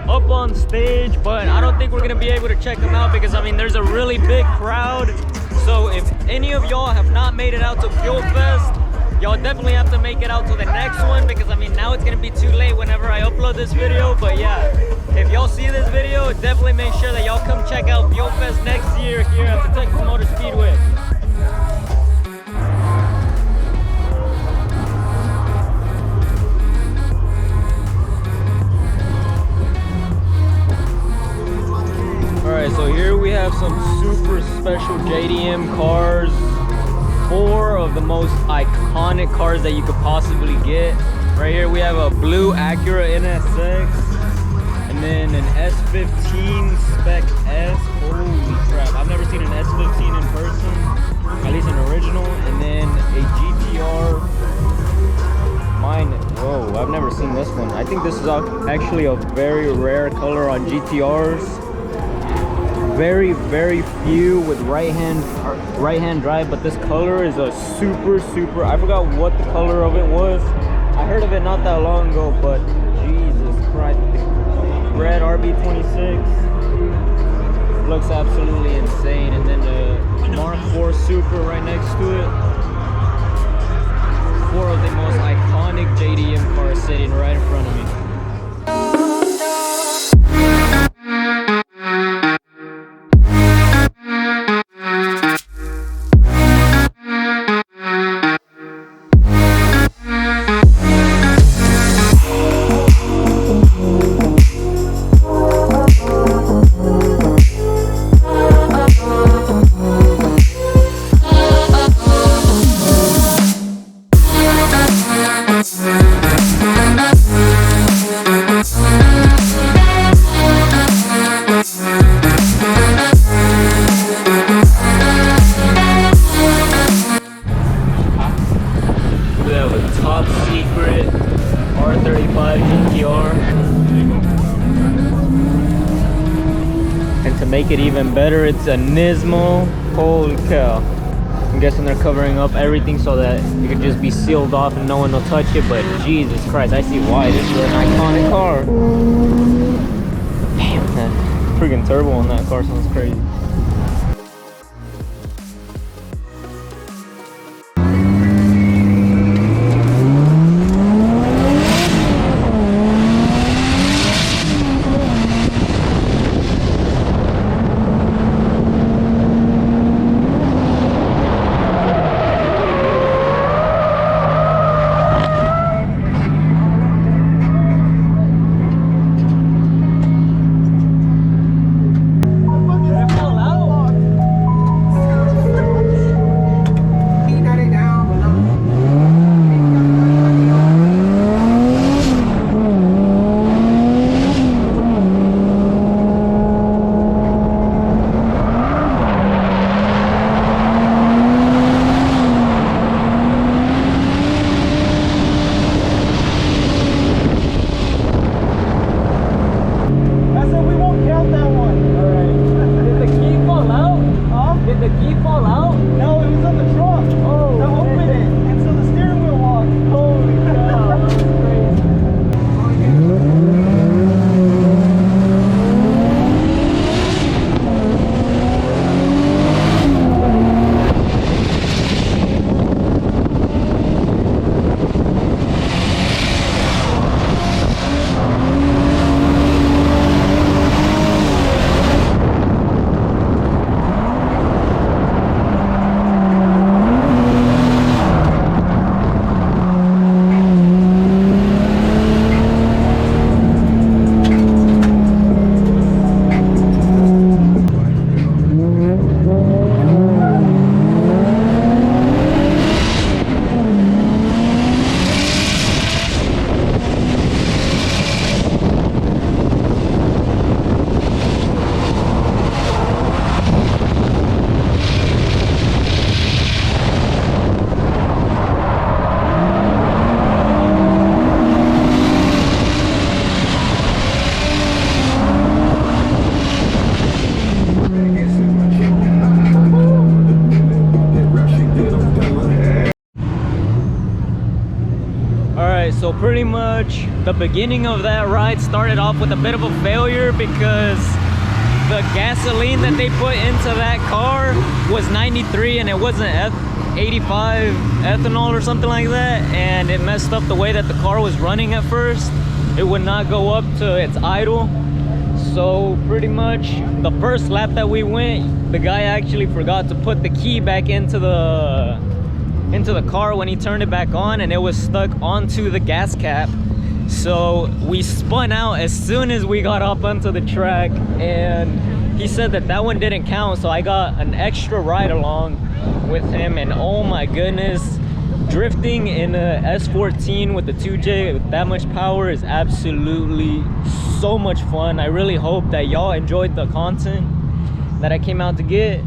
Up on stage, but I don't think we're gonna be able to check them out because I mean there's a really big crowd. So if any of y'all have not made it out to Fuel Fest, y'all definitely have to make it out to the next one, because I mean now it's gonna be too late whenever I upload this video. But yeah, if y'all see this video, definitely make sure that y'all come check out Fuel Fest next year here at the Texas Motor Speedway. Alright, so here we have some super special JDM cars. 4 of the most iconic cars that you could possibly get. Right here we have a blue Acura NSX, and then an S15 Spec S. Holy crap, I've never seen an S15 in person, at least an original. And then a GTR. Whoa, I've never seen this one. I think this is actually a very rare color on GTRs. Very few with right hand drive, but this color is a super, I forgot what the color of it was. I heard of it not that long ago, but Jesus Christ, the red RB26 looks absolutely insane. And then the Mark IV Super right next to it. 4 of the most iconic JDM cars sitting right in front of me. And to make it even better, it's a Nismo. Holy cow. I'm guessing they're covering up everything so that it can just be sealed off and no one will touch it, but Jesus Christ, I see why. This is an iconic car. Damn, that freaking turbo on that car sounds crazy. pretty much the beginning of that ride started off with a bit of a failure because the gasoline that they put into that car was 93 and it wasn't 85 ethanol or something like that, and it messed up the way that the car was running at first. It would not go up to its idle. So pretty much the first lap that we went, the guy actually forgot to put the key back into the car when he turned it back on, and it was stuck onto the gas cap. So we spun out as soon as we got up onto the track, and he said that that one didn't count, so I got an extra ride along with him. And oh my goodness, drifting in a S14 with the 2J with that much power is absolutely so much fun. I really hope that y'all enjoyed the content that I came out to get.